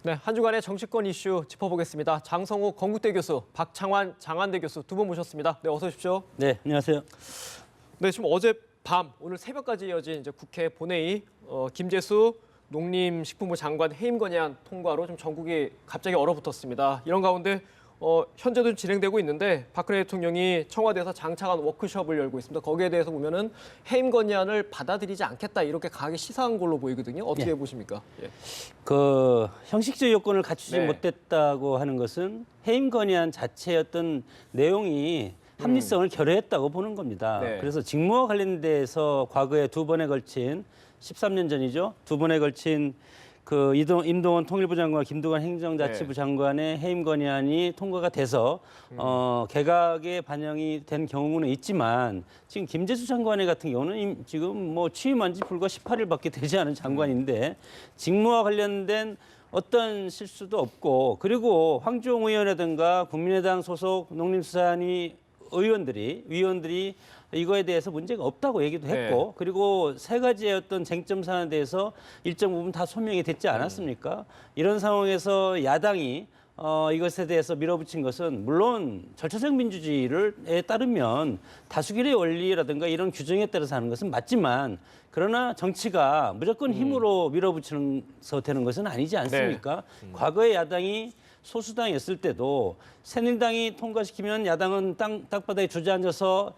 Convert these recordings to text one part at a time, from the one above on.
네, 한 주간의 정치권 이슈 짚어보겠습니다. 장성욱 건국대 교수, 박창환 장안대 교수 두 분 모셨습니다. 네, 어서 오십시오. 네, 안녕하세요. 네, 지금 어젯밤 오늘 새벽까지 이어진 이제 국회 본회의 김재수 농림식품부 장관 해임 건의안 통과로 좀 전국이 갑자기 얼어붙었습니다. 이런 가운데 현재도 진행되고 있는데 박근혜 대통령이 청와대에서 장차관 워크숍을 열고 있습니다. 거기에 대해서 보면은 해임 건의안을 받아들이지 않겠다 이렇게 강하게 시사한 걸로 보이거든요. 어떻게 보십니까? 예. 그 형식적 요건을 갖추지 네. 못했다고 하는 것은 해임 건의안 자체였던 내용이 합리성을 결여했다고 보는 겁니다. 네. 그래서 직무와 관련돼서 과거에 두 번에 걸친 13년 전이죠. 두 번에 걸친 그 임동원 통일부 장관과 김두관 행정자치부 네. 장관의 해임 건의안이 통과가 돼서 개각에 반영이 된 경우는 있지만 지금 김재수 장관의 같은 경우는 지금 뭐 취임한 지 불과 18일밖에 되지 않은 장관인데 직무와 관련된 어떤 실수도 없고 그리고 황교안 의원이라든가 국민의당 소속 농림수산위 위원들이 이거에 대해서 문제가 없다고 얘기도 했고 네. 그리고 세 가지의 어떤 쟁점 사안에 대해서 일정 부분 다 소명이 됐지 않았습니까? 이런 상황에서 야당이 이것에 대해서 밀어붙인 것은 물론 절차적 민주주의에 따르면 다수결의 원리라든가 이런 규정에 따라서 하는 것은 맞지만 그러나 정치가 무조건 힘으로 밀어붙여서 되는 것은 아니지 않습니까? 과거에 야당이 소수당이었을 때도 새누리당이 통과시키면 야당은 땅바닥에 주저앉아서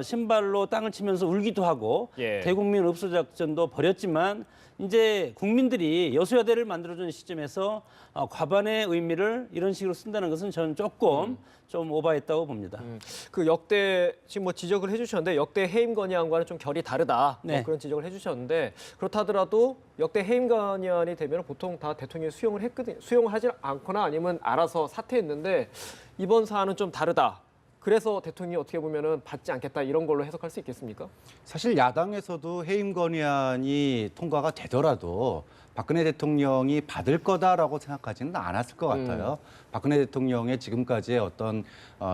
신발로 땅을 치면서 울기도 하고 예. 대국민 읍소 작전도 벌였지만 이제 국민들이 여소야대를 만들어준 시점에서 과반의 의미를 이런 식으로 쓴다는 것은 저는 조금 좀 오바했다고 봅니다. 그 역대 지금 뭐 지적을 해주셨는데 역대 해임 건의안과는 좀 결이 다르다 네. 그런 지적을 해주셨는데 그렇다 하더라도 역대 해임 건의안이 되면 보통 다 대통령이 수용을 했거든요. 수용을 하지 않거나 아니면 알아서 사퇴했는데 이번 사안은 좀 다르다. 그래서 대통령이 어떻게 보면은 받지 않겠다 이런 걸로 해석할 수 있겠습니까? 사실 야당에서도 해임 건의안이 통과가 되더라도 박근혜 대통령이 받을 거다라고 생각하지는 않았을 것 같아요. 박근혜 대통령의 지금까지의 어떤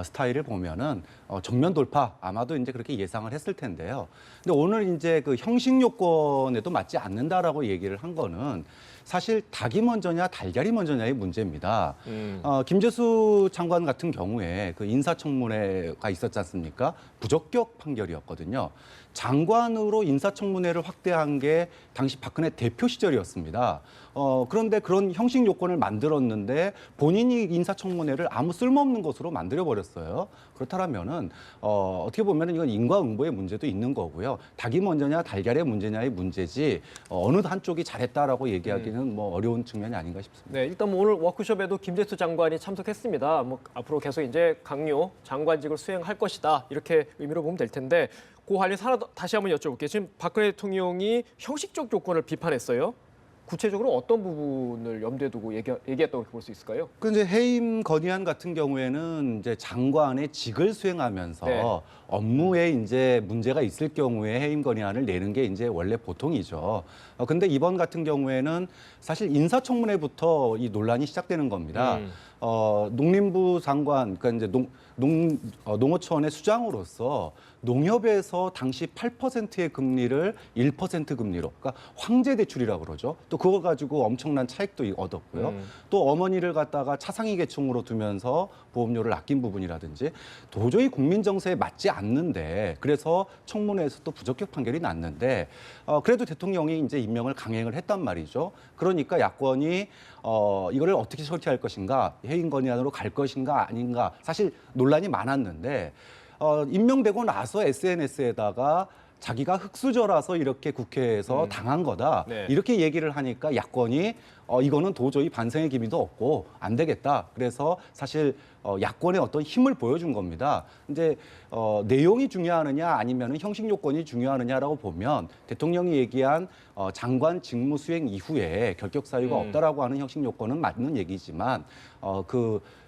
스타일을 보면은 정면 돌파 아마도 이제 그렇게 예상을 했을 텐데요. 근데 오늘 이제 그 형식 요건에도 맞지 않는다라고 얘기를 한 거는 사실 닭이 먼저냐 달걀이 먼저냐의 문제입니다. 김재수 장관 같은 경우에 그 인사청문회가 있었지 않습니까? 부적격 판결이었거든요. 장관으로 인사청문회를 확대한 게 당시 박근혜 대표 시절이었습니다. 그런데 그런 형식 요건을 만들었는데 본인이 인사청문회를 아무 쓸모없는 것으로 만들어버렸어요. 그렇다면은 어떻게 보면 이건 인과응보의 문제도 있는 거고요. 닭이 먼저냐 달걀의 문제냐의 문제지 어느 한쪽이 잘했다라고 얘기하기는 뭐 어려운 측면이 아닌가 싶습니다. 네, 일단 뭐 오늘 워크숍에도 김재수 장관이 참석했습니다. 뭐 앞으로 계속 이제 강요 장관직을 수행할 것이다 이렇게 의미로 보면 될 텐데 그 관련해서 하나 더 다시 한번 여쭤볼게요. 지금 박근혜 대통령이 형식적 조건을 비판했어요. 구체적으로 어떤 부분을 염두에 두고 얘기했다고 볼 수 있을까요? 그 이제 해임 건의안 같은 경우에는 이제 장관의 직을 수행하면서 네. 업무에 이제 문제가 있을 경우에 해임 건의안을 내는 게 이제 원래 보통이죠. 근데 이번 같은 경우에는 사실 인사청문회부터 이 논란이 시작되는 겁니다. 농림부 장관, 그러니까 이제 농어촌의 수장으로서 농협에서 당시 8%의 금리를 1% 금리로, 그러니까 황제 대출이라고 그러죠. 또 그거 가지고 엄청난 차익도 얻었고요. 또 어머니를 갖다가 차상위 계층으로 두면서 보험료를 아낀 부분이라든지 도저히 국민 정서에 맞지 않는데 그래서 청문회에서 또 부적격 판결이 났는데 그래도 대통령이 이제 임명을 강행을 했단 말이죠. 그러니까 야권이 이거를 어떻게 처리할 것인가, 해임 건의안으로 갈 것인가 아닌가 사실 논란이 많았는데 임명되고 나서 SNS에다가 자기가 흙수저라서 이렇게 국회에서 당한 거다. 네. 이렇게 얘기를 하니까 야권이 이거는 도저히 반성의 기미도 없고 안 되겠다. 그래서 사실 야권의 어떤 힘을 보여준 겁니다. 이제 내용이 중요하느냐 아니면 형식 요건이 중요하느냐라고 보면 대통령이 얘기한 장관 직무 수행 이후에 결격 사유가 없다라고 하는 형식 요건은 맞는 얘기지만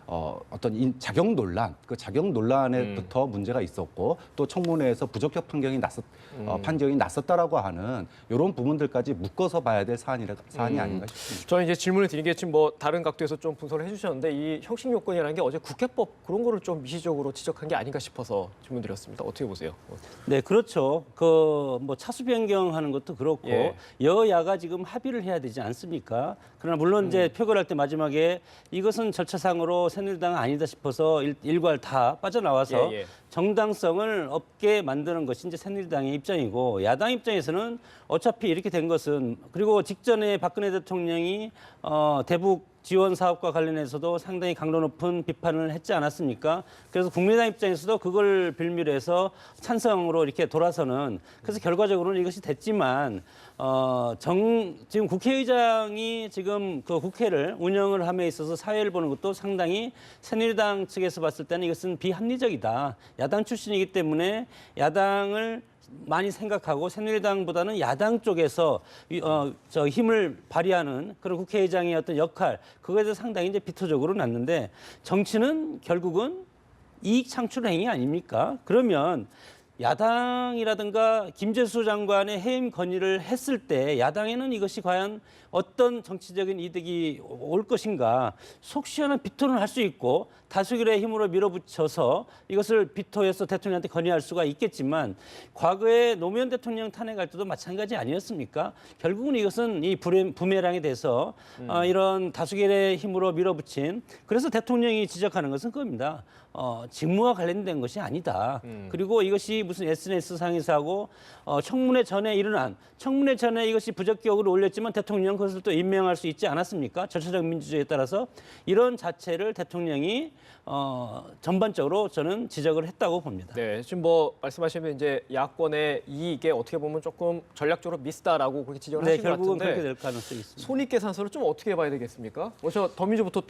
어떤 자격 논란, 그 자격 논란에부터 문제가 있었고 또 청문회에서 부적격 판결이 났었다라고 하는 이런 부분들까지 묶어서 봐야 될 사안이 아닌가 싶습니다. 저는 이제 질문을 드리겠지만 뭐 다른 각도에서 좀 분석을 해주셨는데 이 형식 요건이라는 게 어제 국회법 그런 거를 좀 미시적으로 지적한 게 아닌가 싶어서 질문드렸습니다. 어떻게 보세요? 네, 그렇죠. 뭐 차수 변경하는 것도 그렇고 예. 여야가 지금 합의를 해야 되지 않습니까? 그러나 물론 이제 표결할 때 마지막에 이것은 절차상으로 새누리당은 아니다 싶어서 일괄 다 빠져나와서 예, 예. 정당성을 없게 만드는 것이 이제 새누리당의 입장이고 야당 입장에서는 어차피 이렇게 된 것은 그리고 직전에 박근혜 대통령이 대북 지원 사업과 관련해서도 상당히 강도 높은 비판을 했지 않았습니까? 그래서 국민의당 입장에서도 그걸 빌미로 해서 찬성으로 이렇게 돌아서는 그래서 결과적으로는 이것이 됐지만 지금 국회의장이 지금 그 국회를 운영을 함에 있어서 사회를 보는 것도 상당히 새누리당 측에서 봤을 때는 이것은 비합리적이다. 야당 출신이기 때문에 야당을 많이 생각하고 새누리당보다는 야당 쪽에서 힘을 발휘하는 그런 국회의장의 어떤 역할 그거에 대해서 상당히 이제 비토적으로 났는데 정치는 결국은 이익 창출 행위 아닙니까? 그러면 야당이라든가 김재수 장관의 해임 건의를 했을 때 야당에는 이것이 과연 어떤 정치적인 이득이 올 것인가 속 시원한 비토는 할 수 있고 다수결의 힘으로 밀어붙여서 이것을 비토해서 대통령한테 건의할 수가 있겠지만 과거에 노무현 대통령 탄핵할 때도 마찬가지 아니었습니까? 결국은 이것은 이 부메랑에 대해서 이런 다수결의 힘으로 밀어붙인 그래서 대통령이 지적하는 것은 그겁니다. 직무와 관련된 것이 아니다. 그리고 이것이 무슨 SNS상에서 하고 청문회 전에 일어난 청문회 전에 이것이 부적격으로 올렸지만 대통령 그것을 또 임명할 수 있지 않았습니까? 절차적 민주주의에 따라서 이런 자체를 대통령이 전반적으로 저는 지적을 했다고 봅니다. 네, 지금 뭐 말씀하시면 이제 야권의 이익에 어떻게 보면 조금 전략적으로 미스다라고 그렇게 지적을 네, 하신 것 결국은 그렇게 같은데 될 가능성이 있습니다. 손익계산서를 좀 어떻게 봐야 되겠습니까? 먼저 더민주부터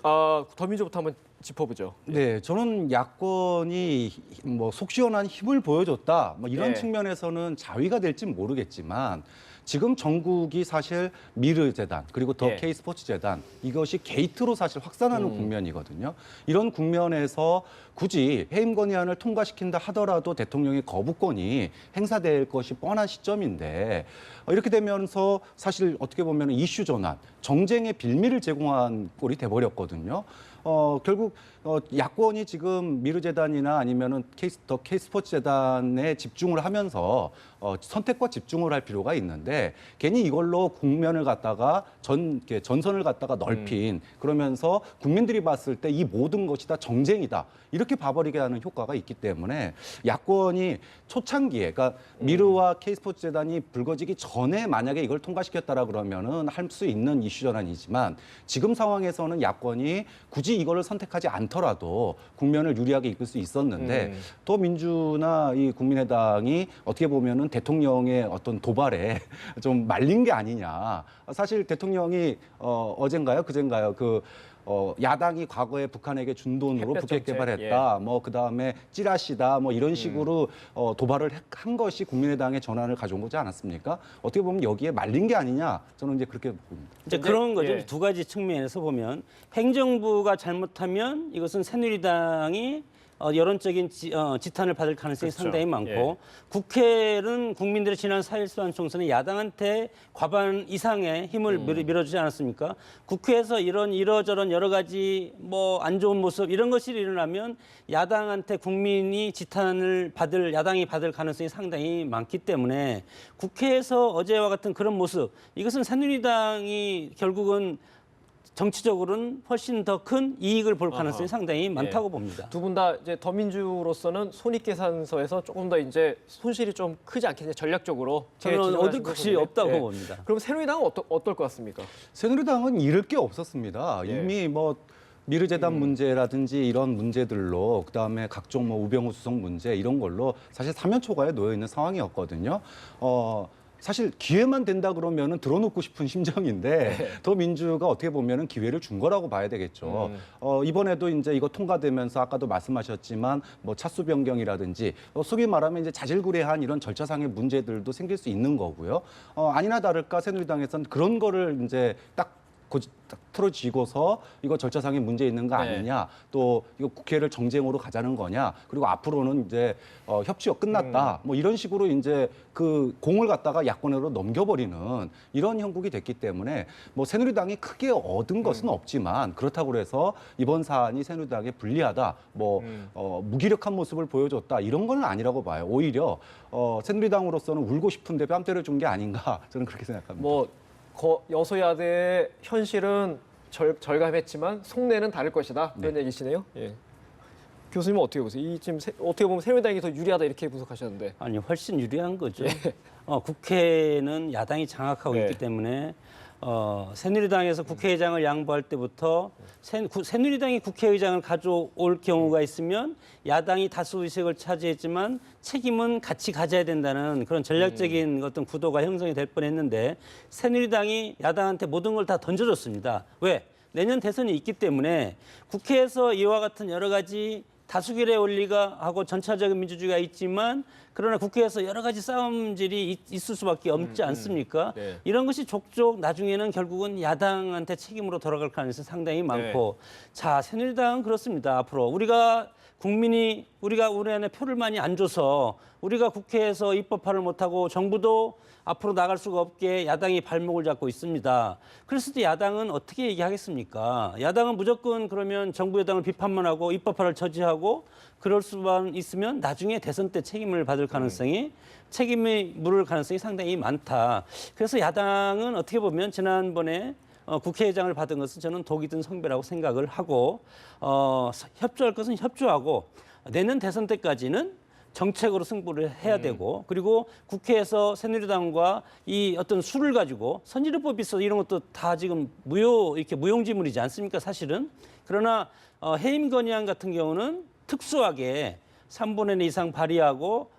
한번 짚어보죠. 네, 저는 야권이 뭐 속 시원한 힘을 보여줬다 뭐 이런 예. 측면에서는 자위가 될지 모르겠지만 지금 전국이 사실 미르재단 그리고 더 예. K스포츠재단 이것이 게이트로 사실 확산하는 국면이거든요. 이런 국면에서 굳이 해임 건의안을 통과시킨다 하더라도 대통령의 거부권이 행사될 것이 뻔한 시점인데 이렇게 되면서 사실 어떻게 보면 이슈 전환, 정쟁의 빌미를 제공한 꼴이 돼버렸거든요. 결국 야권이 지금 미르재단이나 아니면은 더 K스포츠재단에 집중을 하면서 선택과 집중을 할 필요가 있는데 괜히 이걸로 국면을 갖다가 전선을 갖다가 넓힌 그러면서 국민들이 봤을 때 이 모든 것이 다 정쟁이다 이렇게 봐버리게 하는 효과가 있기 때문에 야권이 초창기에 그러니까 미르와 K스포츠재단이 불거지기 전에 만약에 이걸 통과시켰다라 그러면은 할 수 있는 이슈 전환이지만 지금 상황에서는 야권이 굳이 이거를 선택하지 않더라도 국면을 유리하게 이끌 수 있었는데 또 민주나 이 국민의당이 어떻게 보면은 대통령의 어떤 도발에 좀 말린 게 아니냐. 사실 대통령이 어젠가요, 그젠가요, 야당이 과거에 북한에게 준 돈으로 햇볕 북핵 정책, 개발했다. 뭐 그다음에 찌라시다. 뭐 이런 식으로 도발을 한 것이 국민의당의 전환을 가져온 거지 않았습니까? 어떻게 보면 여기에 말린 게 아니냐. 저는 이제 그렇게 봅니다. 이제 근데, 그런 거죠. 예. 두 가지 측면에서 보면 행정부가 잘못하면 이것은 새누리당이 여론적인 지탄을 받을 가능성이 그렇죠. 상당히 많고 예. 국회는 국민들의 지난 4.13 총선에 야당한테 과반 이상의 힘을 밀어주지 않았습니까? 국회에서 이러저런 여러 가지 뭐 안 좋은 모습 이런 것이 일어나면 야당한테 국민이 지탄을 야당이 받을 가능성이 상당히 많기 때문에 국회에서 어제와 같은 그런 모습 이것은 새누리당이 결국은 정치적으로는 훨씬 더 큰 이익을 볼 가능성이 상당히 많다고 봅니다. 두 분 다 이제 더민주로서는 손익계산서에서 조금 더 이제 손실이 좀 크지 않겠냐 전략적으로 저는 얻을 것이 없다고 봅니다. 그럼 새누리당은 어떨 것 같습니까? 새누리당은 잃을 게 없었습니다. 예. 이미 뭐 미르재단 문제라든지 이런 문제들로 그다음에 각종 뭐 우병우 수석 문제 이런 걸로 사실 사면초가에 놓여 있는 상황이었거든요. 사실 기회만 된다 그러면은 들어놓고 싶은 심정인데 더 민주가 어떻게 보면은 기회를 준 거라고 봐야 되겠죠. 이번에도 이제 이거 통과되면서 아까도 말씀하셨지만 뭐 차수 변경이라든지 소위 말하면 이제 자질구레한 이런 절차상의 문제들도 생길 수 있는 거고요. 아니나 다를까 새누리당에서는 그런 거를 이제 딱 딱 틀어지고서 이거 절차상의 문제 있는 거 네. 아니냐, 또 이거 국회를 정쟁으로 가자는 거냐, 그리고 앞으로는 이제 협치가 끝났다, 뭐 이런 식으로 이제 그 공을 갖다가 야권으로 넘겨버리는 이런 형국이 됐기 때문에 뭐 새누리당이 크게 얻은 것은 없지만 그렇다고 해서 이번 사안이 새누리당에 불리하다, 뭐 무기력한 모습을 보여줬다 이런 건 아니라고 봐요. 오히려 새누리당으로서는 울고 싶은데 뺨 때려준 게 아닌가 저는 그렇게 생각합니다. 뭐 여소야대의 현실은 절감했지만 속내는 다를 것이다. 그런 얘기시네요. 예. 교수님은 어떻게 보세요? 이 지금 어떻게 보면 새누리당이 더 유리하다 이렇게 분석하셨는데. 아니 훨씬 유리한 거죠. 국회는 야당이 장악하고 네. 있기 때문에 새누리당에서 국회의장을 양보할 때부터 새누리당이 국회의장을 가져올 경우가 있으면 야당이 다수 의석을 차지했지만 책임은 같이 가져야 된다는 그런 전략적인 어떤 구도가 형성이 될 뻔했는데 새누리당이 야당한테 모든 걸 다 던져줬습니다. 왜? 내년 대선이 있기 때문에 국회에서 이와 같은 여러 가지 다수결의 원리가 하고 전차적인 민주주의가 있지만 그러나 국회에서 여러 가지 싸움질이 있을 수밖에 없지 않습니까? 네. 이런 것이 족족 나중에는 결국은 야당한테 책임으로 돌아갈 가능성이 상당히 많고 자, 새누리당은 그렇습니다. 앞으로 우리가 우리 안에 표를 많이 안 줘서 우리가 국회에서 입법화를 못하고 정부도 앞으로 나갈 수가 없게 야당이 발목을 잡고 있습니다. 그랬을 때 야당은 어떻게 얘기하겠습니까? 야당은 무조건 그러면 정부 여당을 비판만 하고 입법화를 저지하고 그럴 수만 있으면 나중에 대선 때 책임을 받을 가능성이 책임을 물을 가능성이 상당히 많다. 그래서 야당은 어떻게 보면 지난번에 국회의장을 받은 것은 저는 독이 든 성배라고 생각을 하고 협조할 것은 협조하고 내년 대선 때까지는 정책으로 승부를 해야 되고 그리고 국회에서 새누리당과 이 어떤 수를 가지고 선진화법이 있어 이런 것도 다 지금 이렇게 무용지물이지 않습니까 사실은. 그러나 해임 건의안 같은 경우는 특수하게 3분의 2 이상 발의하고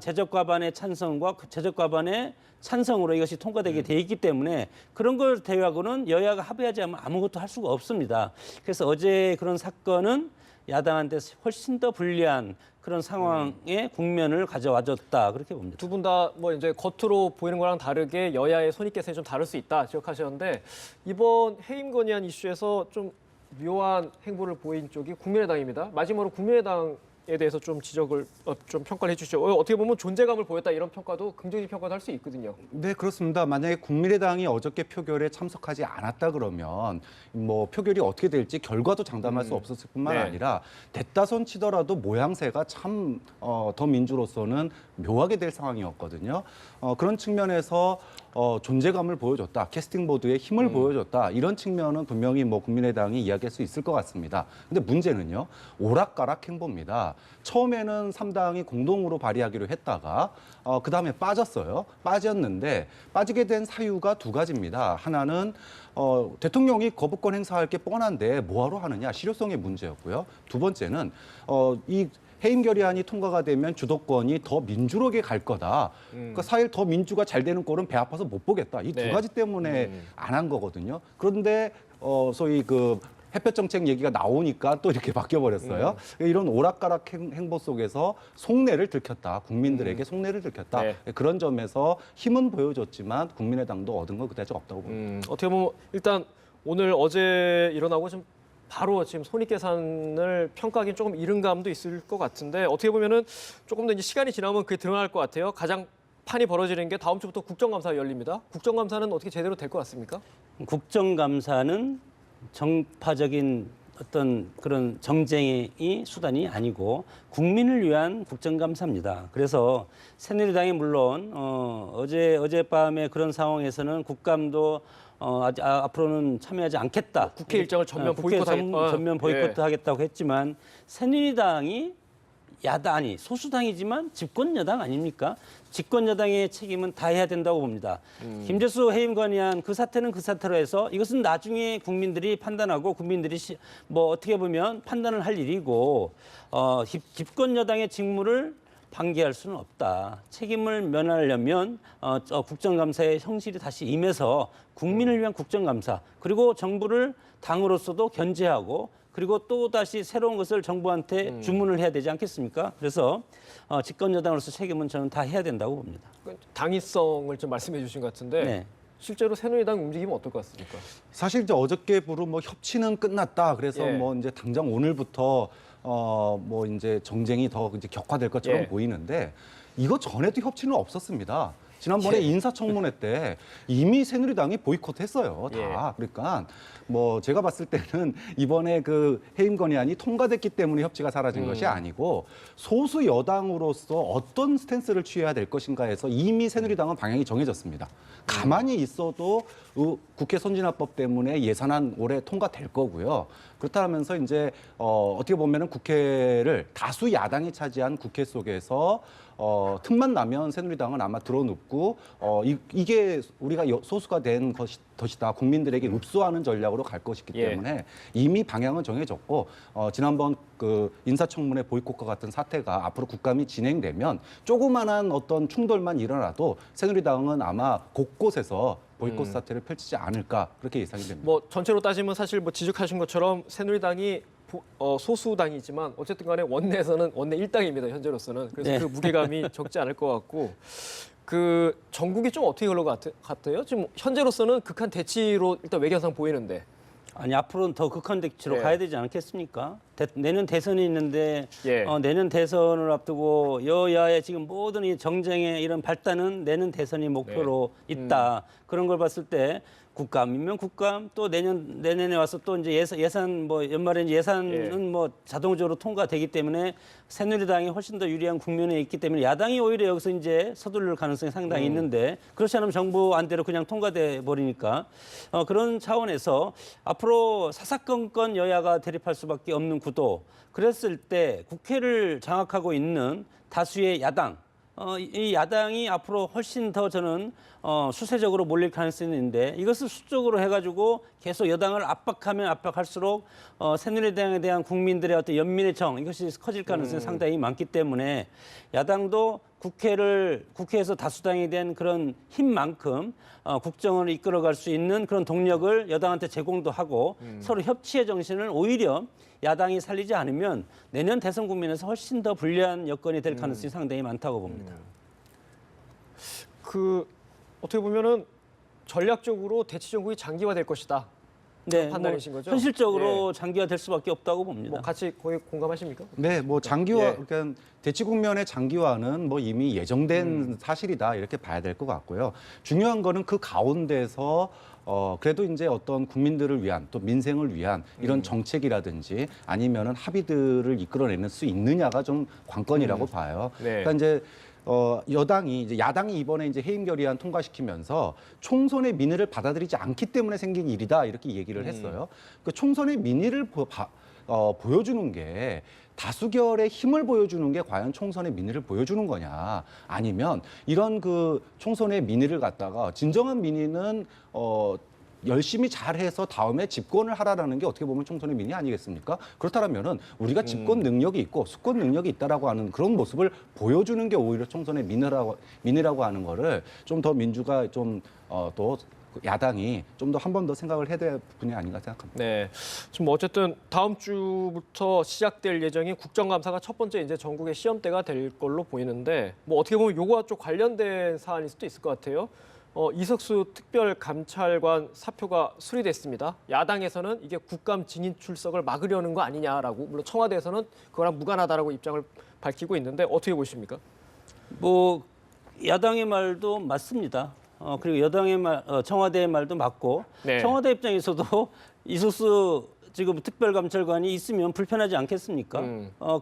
제적 과반의 찬성과 제적 과반의 찬성으로 이것이 통과되게 돼 있기 때문에 그런 걸 대하고는 여야가 합의하지 않으면 아무것도 할 수가 없습니다. 그래서 어제 그런 사건은 야당한테 훨씬 더 불리한 그런 상황의 국면을 가져와줬다 그렇게 봅니다. 두 분 다 뭐 이제 겉으로 보이는 거랑 다르게 여야의 손익계산이 좀 다를 수 있다 지적하셨는데 이번 해임 건의안 이슈에서 좀 묘한 행보를 보인 쪽이 국민의당입니다. 마지막으로 국민의당에 대해서 좀 지적을 좀 평가를 해주시죠. 어떻게 보면 존재감을 보였다 이런 평가도 긍정적 평가도 할 수 있거든요. 네, 그렇습니다. 만약에 국민의당이 어저께 표결에 참석하지 않았다 그러면 뭐 표결이 어떻게 될지 결과도 장담할 수 없었을 뿐만 네. 아니라 됐다 손 치더라도 모양새가 참 더 민주로서는 묘하게 될 상황이었거든요. 그런 측면에서 존재감을 보여줬다, 캐스팅 보드의 힘을 보여줬다 이런 측면은 분명히 뭐 국민의당이 이야기할 수 있을 것 같습니다. 근데 문제는요, 오락가락 행보입니다. 처음에는 3당이 공동으로 발의하기로 했다가 그 다음에 빠졌는데 빠지게 된 사유가 두 가지입니다. 하나는 대통령이 거부권 행사할 게 뻔한데 뭐하러 하느냐, 실효성의 문제였고요. 두 번째는 이 해임 결의안이 통과가 되면 주도권이 더 민주로게 갈 거다. 그러니까 사실 더 민주가 잘 되는 꼴은 배 아파서 못 보겠다. 이 두 네. 가지 때문에 안 한 거거든요. 그런데 소위 그 햇볕 정책 얘기가 나오니까 또 이렇게 바뀌어 버렸어요. 이런 오락가락 행보 속에서 속내를 들켰다. 국민들에게 속내를 들켰다. 네. 그런 점에서 힘은 보여줬지만 국민의당도 얻은 건 그다지 없다고 봅니다. 어떻게 보면 일단 어제 일어나고 좀 바로 지금 손익계산을 평가하기는 조금 이른 감도 있을 것 같은데 어떻게 보면은 조금 더 이제 시간이 지나면 그게 드러날 것 같아요. 가장 판이 벌어지는 게 다음 주부터 국정감사가 열립니다. 국정감사는 어떻게 제대로 될 것 같습니까? 국정감사는 정파적인 어떤 그런 정쟁의 수단이 아니고 국민을 위한 국정감사입니다. 그래서 새누리당이 물론 어젯밤에 그런 상황에서는 국감도 앞으로는 참여하지 않겠다. 국회 일정을 전면 국회 보이콧하겠다. 전면 보이콧 하겠다고 했지만 새누리당이 야당이 소수당이지만 집권 여당 아닙니까? 집권 여당의 책임은 다 해야 된다고 봅니다. 김재수 해임 건의안 그 사태는 그 사태로 해서 이것은 나중에 국민들이 판단하고 국민들이 뭐 어떻게 보면 판단을 할 일이고 집권 여당의 직무를 방기할 수는 없다. 책임을 면하려면 국정감사의 형식이 다시 임해서 국민을 위한 국정감사 그리고 정부를 당으로서도 견제하고 그리고 또 다시 새로운 것을 정부한테 주문을 해야 되지 않겠습니까? 그래서 집권 여당으로서 책임은 저는 다 해야 된다고 봅니다. 당위성을 좀 말씀해 주신 것 같은데 네. 실제로 새누리당 움직이면 어떨 것 같습니까? 사실 이제 어저께부로 뭐 협치는 끝났다. 그래서 예. 뭐 이제 당장 오늘부터 뭐 이제 정쟁이 더 이제 격화될 것처럼 예. 보이는데 이거 전에도 협치는 없었습니다. 지난번에 예. 인사청문회 때 이미 새누리당이 보이콧했어요. 다. 그러니까 뭐 제가 봤을 때는 이번에 그 해임 건의안이 통과됐기 때문에 협치가 사라진 것이 아니고 소수 여당으로서 어떤 스탠스를 취해야 될 것인가에서 이미 새누리당은 방향이 정해졌습니다. 가만히 있어도 국회 선진화법 때문에 예산안 올해 통과될 거고요. 그렇다면서 이제 어떻게 보면은 국회를 다수 야당이 차지한 국회 속에서 틈만 나면 새누리당은 아마 들어눕고 이게 우리가 소수가 된 것이다. 국민들에게 흡수하는 전략으로 갈 것이기 예. 때문에 이미 방향은 정해졌고 지난번 그 인사청문회 보이콧과 같은 사태가 앞으로 국감이 진행되면 조그만한 어떤 충돌만 일어나도 새누리당은 아마 곳곳에서 보이콧 사태를 펼치지 않을까 그렇게 예상이 됩니다. 뭐 전체로 따지면 사실 뭐 지적하신 것처럼 새누리당이 소수당이지만 어쨌든 간에 원내에서는 원내 1당입니다. 현재로서는. 그래서 네. 그 무게감이 적지 않을 것 같고 그 전국이 좀 어떻게 흘러 같아요? 지금 현재로서는 극한 대치로 일단 외견상 보이는데. 아니 앞으로는 더 극한 대치로 예. 가야 되지 않겠습니까? 내년 대선이 있는데 예. 내년 대선을 앞두고 여야의 지금 모든 이 정쟁의 이런 발단은 내년 대선이 목표로 있다. 그런 걸 봤을 때 국감이면 국감 또 내년에 와서 또 이제 예산 뭐 연말에 예산은 뭐 자동적으로 통과되기 때문에 새누리당이 훨씬 더 유리한 국면에 있기 때문에 야당이 오히려 여기서 이제 서두를 가능성이 상당히 있는데 그렇지 않으면 정부 안대로 그냥 통과돼 버리니까 그런 차원에서 앞으로 사사건건 여야가 대립할 수밖에 없는 구도. 그랬을 때 국회를 장악하고 있는 다수의 야당. 이 야당이 앞으로 훨씬 더 저는 수세적으로 몰릴 가능성이 있는데 이것을 수적으로 해가지고 계속 여당을 압박하면 압박할수록 새누리당에 대한 국민들의 어떤 연민의 정 이것이 커질 가능성이 상당히 많기 때문에 야당도 국회에서 다수당이 된 그런 힘만큼 국정을 이끌어갈 수 있는 그런 동력을 여당한테 제공도 하고 서로 협치의 정신을 오히려 야당이 살리지 않으면 내년 대선 국면에서 훨씬 더 불리한 여건이 될 가능성이 상당히 많다고 봅니다. 그 어떻게 보면은 전략적으로 대치 정국이 장기화될 것이다. 네, 판단이신 거죠? 현실적으로 장기화될 수밖에 없다고 봅니다. 뭐 같이 거의 공감하십니까? 네, 뭐 장기화, 예. 그러니까 대치 국면의 장기화는 뭐 이미 예정된 사실이다 이렇게 봐야 될 것 같고요. 중요한 거는 그 가운데서 그래도 이제 어떤 국민들을 위한 또 민생을 위한 이런 정책이라든지 아니면은 합의들을 이끌어내는 수 있느냐가 좀 관건이라고 봐요. 네. 그러니까 이제 야당이 이번에 이제 해임 결의안 통과시키면서 총선의 민의를 받아들이지 않기 때문에 생긴 일이다 이렇게 얘기를 했어요. 그 총선의 민의를 보여주는 게 다수결의 힘을 보여주는 게 과연 총선의 민의를 보여주는 거냐 아니면 이런 그 총선의 민의를 갖다가 진정한 민의는 열심히 잘해서 다음에 집권을 하라라는 게 어떻게 보면 총선의 민의 아니겠습니까? 그렇다면은 우리가 집권 능력이 있고 수권 능력이 있다라고 하는 그런 모습을 보여주는 게 오히려 총선의 민의라고 하는 거를 좀 더 민주가 좀 또 야당이 좀 더 한 번 더 생각을 해야 될 부분이 아닌가 생각합니다. 네. 지금 어쨌든 다음 주부터 시작될 예정인 국정감사가 첫 번째 이제 전국의 시험대가 될 걸로 보이는데 뭐 어떻게 보면 요거와 좀 관련된 사안일 수도 있을 것 같아요. 이석수 특별감찰관 사표가 수리됐습니다. 야당에서는 이게 국감 증인 출석을 막으려는 거 아니냐라고 물론 청와대에서는 그거랑 무관하다라고 입장을 밝히고 있는데 어떻게 보십니까? 뭐 야당의 말도 맞습니다. 그리고 여당의 청와대의 말도 맞고 네. 청와대 입장에서도 이석수 지금 특별감찰관이 있으면 불편하지 않겠습니까?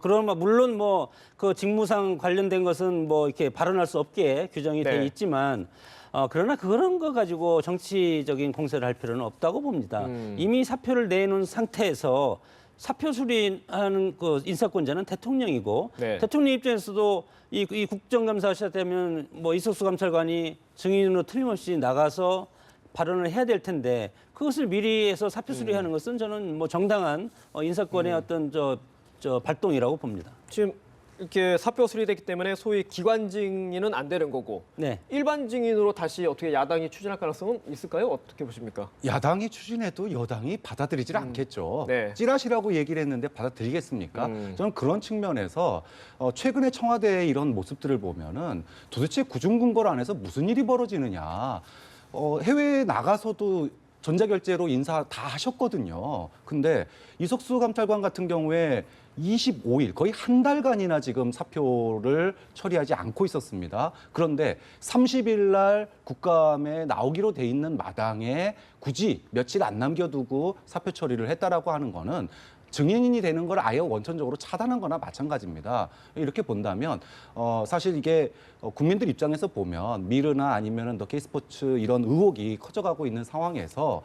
그러면 물론 뭐 그 직무상 관련된 것은 뭐 이렇게 발언할 수 없게 규정이 네. 돼 있지만. 그러나 그런 거 가지고 정치적인 공세를 할 필요는 없다고 봅니다. 이미 사표를 내놓은 상태에서 사표 수리하는 그 인사권자는 대통령이고 네. 대통령 입장에서도 이 국정감사 시작되면 뭐 이석수 감찰관이 증인으로 틀림없이 나가서 발언을 해야 될 텐데 그것을 미리 해서 사표 수리하는 것은 저는 뭐 정당한 인사권의 어떤 저 발동이라고 봅니다. 지금 이렇게 사표 수리됐기 때문에 소위 기관 증인은 안 되는 거고 네. 일반 증인으로 다시 어떻게 야당이 추진할 가능성은 있을까요? 어떻게 보십니까? 야당이 추진해도 여당이 받아들이질 않겠죠. 네. 찌라시라고 얘기를 했는데 받아들이겠습니까? 저는 그런 측면에서 최근에 청와대의 이런 모습들을 보면은 도대체 구중궁궐 안에서 무슨 일이 벌어지느냐. 해외에 나가서도 전자결제로 인사 다 하셨거든요. 근데 이석수 감찰관 같은 경우에 25일, 거의 한 달간이나 지금 사표를 처리하지 않고 있었습니다. 그런데 30일 날 국감에 나오기로 돼 있는 마당에 굳이 며칠 안 남겨두고 사표 처리를 했다라고 하는 거는 증인이 되는 걸 아예 원천적으로 차단한 거나 마찬가지입니다. 이렇게 본다면 사실 이게 국민들 입장에서 보면 미르나 아니면은 더 K스포츠 이런 의혹이 커져가고 있는 상황에서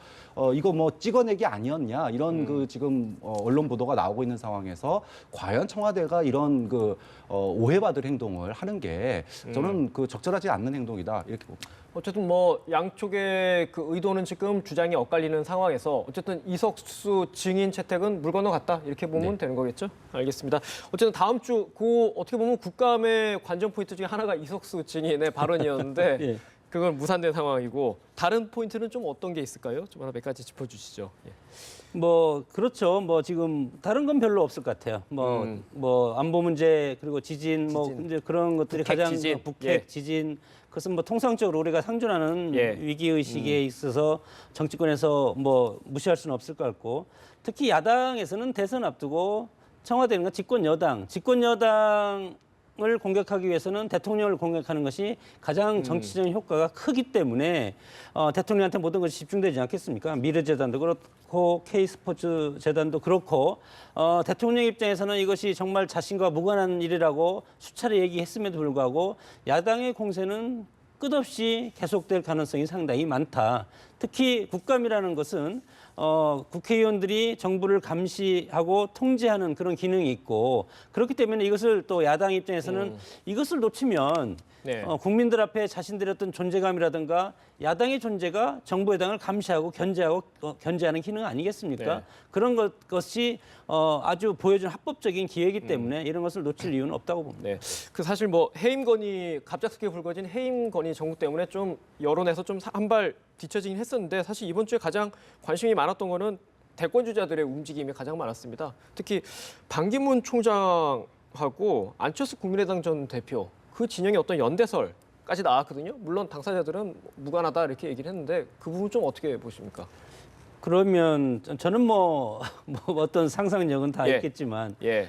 이거 뭐 찍어내기 아니었냐 이런 그 지금 언론 보도가 나오고 있는 상황에서 과연 청와대가 이런 그 오해받을 행동을 하는 게 저는 그 적절하지 않는 행동이다 이렇게 봅니다. 어쨌든 뭐 양쪽의 그 의도는 지금 주장이 엇갈리는 상황에서 어쨌든 이석수 증인 채택은 물 건너갔다 이렇게 보면 되는 거겠죠? 알겠습니다. 어쨌든 다음 주 그 어떻게 보면 국감의 관전 포인트 중에 하나가 이석수 증인의 발언이었는데 예. 그건 무산된 상황이고 다른 포인트는 좀 어떤 게 있을까요? 좀 하나 몇 가지 짚어주시죠. 예. 뭐 그렇죠. 뭐 지금 다른 건 별로 없을 것 같아요. 뭐 안보 문제 그리고 지진 뭐 이제 그런 것들이 북핵 가장 지진. 북핵 예. 지진 그것은 뭐 통상적으로 우리가 상존하는 예. 위기 의식에 있어서 정치권에서 뭐 무시할 수는 없을 것 같고 특히 야당에서는 대선 앞두고 청와대는 집권 여당을 공격하기 위해서는 대통령을 공격하는 것이 가장 정치적인 효과가 크기 때문에 대통령한테 모든 것이 집중되지 않겠습니까? 미르재단도 그렇고 K스포츠 재단도 그렇고 대통령 입장에서는 이것이 정말 자신과 무관한 일이라고 수차례 얘기했음에도 불구하고 야당의 공세는 끝없이 계속될 가능성이 상당히 많다. 특히 국감이라는 것은 국회의원들이 정부를 감시하고 통제하는 그런 기능이 있고 그렇기 때문에 이것을 또 야당 입장에서는 이것을 놓치면 네. 국민들 앞에 자신들의 어떤 존재감이라든가 야당의 존재가 정부 여당을 감시하고 견제하는 기능 아니겠습니까? 네. 그런 것이 아주 보여준 합법적인 기회이기 때문에 이런 것을 놓칠 이유는 없다고 봅니다. 네. 그 사실 뭐 해임 건의 갑작스럽게 불거진 해임 건의 정국 때문에 좀 여론에서 좀 한 발 뒤처지긴 했었는데 사실 이번 주에 가장 관심이 많았던 거는 대권 주자들의 움직임이 가장 많았습니다. 특히 반기문 총장하고 안철수 국민의당 전 대표 그 진영의 어떤 연대설까지 나왔거든요. 물론 당사자들은 무관하다 이렇게 얘기를 했는데 그 부분 좀 어떻게 보십니까? 그러면 저는 뭐 어떤 상상력은 다 예. 있겠지만 예.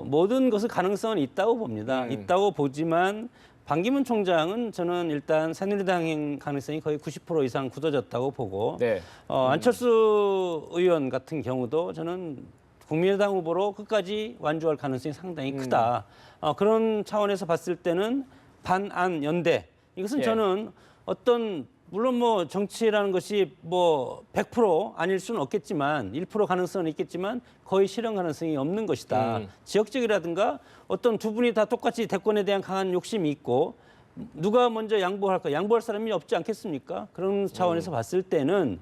모든 것의 가능성은 있다고 봅니다. 있다고 보지만 반기문 총장은 저는 일단 새누리당행 가능성이 거의 90% 이상 굳어졌다고 보고 네. 안철수 의원 같은 경우도 저는 국민의당 후보로 끝까지 완주할 가능성이 상당히 크다. 그런 차원에서 봤을 때는 반안 연대 이것은 예. 저는 어떤 물론 뭐 정치라는 것이 뭐 100% 아닐 수는 없겠지만 1% 가능성은 있겠지만 거의 실현 가능성이 없는 것이다. 지역적이라든가 어떤 두 분이 다 똑같이 대권에 대한 강한 욕심이 있고 누가 먼저 양보할까? 양보할 사람이 없지 않겠습니까? 그런 차원에서 봤을 때는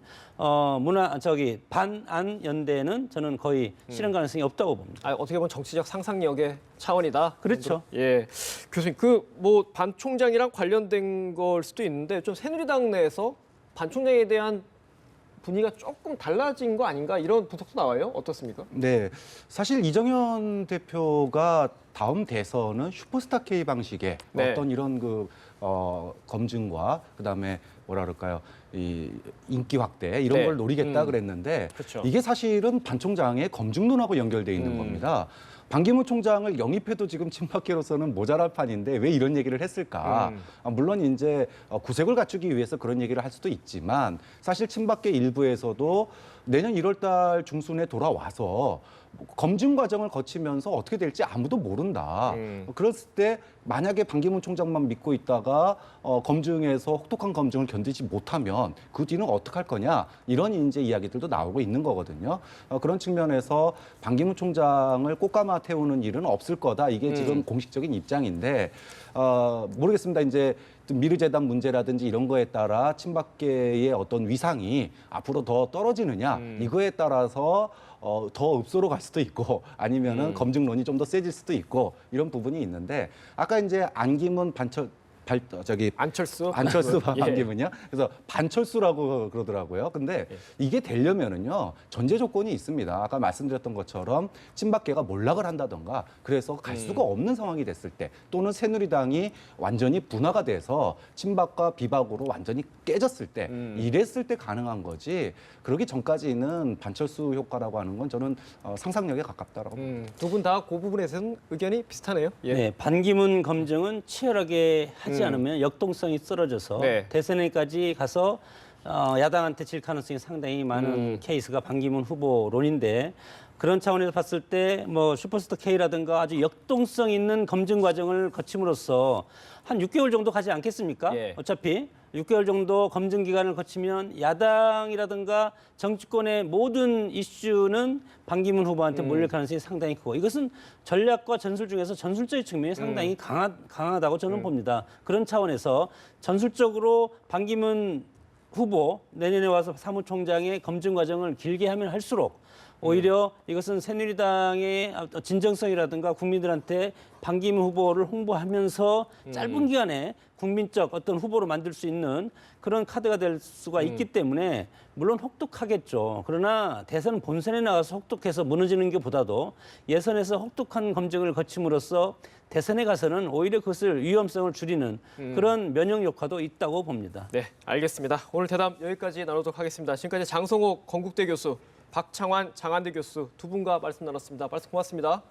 반안 연대는 저는 거의 실현 가능성이 없다고 봅니다. 어떻게 보면 정치적 상상력의 차원이다. 그렇죠. 예, 교수님 그 뭐 반 총장이랑 관련된 걸 수도 있는데 좀 새누리당 내에서 반 총장에 대한 분위기가 조금 달라진 거 아닌가 이런 분석도 나와요. 어떻습니까? 네, 사실 이정현 대표가 다음 대선은 슈퍼스타 K 방식의 네. 어떤 이런 그 검증과 그다음에 뭐라 그럴까요? 이 인기 확대 이런 네. 걸 노리겠다 그랬는데 그렇죠. 이게 사실은 반 총장의 검증론하고 연결돼 있는 겁니다. 반기문 총장을 영입해도 지금 친박계로서는 모자랄 판인데 왜 이런 얘기를 했을까? 물론 이제 구색을 갖추기 위해서 그런 얘기를 할 수도 있지만 사실 친박계 일부에서도 내년 1월 달 중순에 돌아와서 검증 과정을 거치면서 어떻게 될지 아무도 모른다. 그랬을 때 만약에 반기문 총장만 믿고 있다가 검증에서 혹독한 검증을 견디지 못하면 그 뒤는 어떻게 할 거냐 이런 이제 이야기들도 나오고 있는 거거든요. 그런 측면에서 반기문 총장을 꽃감아 태우는 일은 없을 거다. 이게 지금 공식적인 입장인데 모르겠습니다. 이제 미르재단 문제라든지 이런 거에 따라 친박계의 어떤 위상이 앞으로 더 떨어지느냐 이거에 따라서 더 읍소로 갈 수도 있고 아니면은 검증론이 좀 더 세질 수도 있고 이런 부분이 있는데 아까 이제 안기문 안철수 반기문이요. 그래서 반철수라고 그러더라고요. 근데 이게 되려면은요 전제 조건이 있습니다. 아까 말씀드렸던 것처럼 친박계가 몰락을 한다던가 그래서 갈 수가 없는 상황이 됐을 때 또는 새누리당이 완전히 분화가 돼서 친박과 비박으로 완전히 깨졌을 때 이랬을 때 가능한 거지. 그러기 전까지는 반철수 효과라고 하는 건 저는 상상력에 가깝다라고 봅니다. 두 분 다 그 부분에서는 의견이 비슷하네요. 예. 네, 반기문 검증은 치열하게 하지 않으면 역동성이 쓰러져서 네. 대선에까지 가서 야당한테 질 가능성이 상당히 많은 케이스가 반기문 후보론인데 그런 차원에서 봤을 때 뭐 슈퍼스타 K라든가 아주 역동성 있는 검증 과정을 거침으로써 한 6개월 정도 가지 않겠습니까? 예. 어차피 6개월 정도 검증 기간을 거치면 야당이라든가 정치권의 모든 이슈는 반기문 후보한테 몰릴 가능성이 상당히 크고 이것은 전략과 전술 중에서 전술적인 측면이 상당히 강하다고 저는 봅니다. 그런 차원에서 전술적으로 반기문 후보 내년에 와서 사무총장의 검증 과정을 길게 하면 할수록 오히려 이것은 새누리당의 진정성이라든가 국민들한테 반기문 후보를 홍보하면서 짧은 기간에 국민적 어떤 후보로 만들 수 있는 그런 카드가 될 수가 있기 때문에 물론 혹독하겠죠. 그러나 대선 본선에 나가서 혹독해서 무너지는 것보다도 예선에서 혹독한 검증을 거침으로써 대선에 가서는 오히려 그것을 위험성을 줄이는 그런 면역 효과도 있다고 봅니다. 네, 알겠습니다. 오늘 대담 여기까지 나누도록 하겠습니다. 지금까지 장성호 건국대 교수, 박창환 장한대 교수 두 분과 말씀 나눴습니다. 말씀 고맙습니다.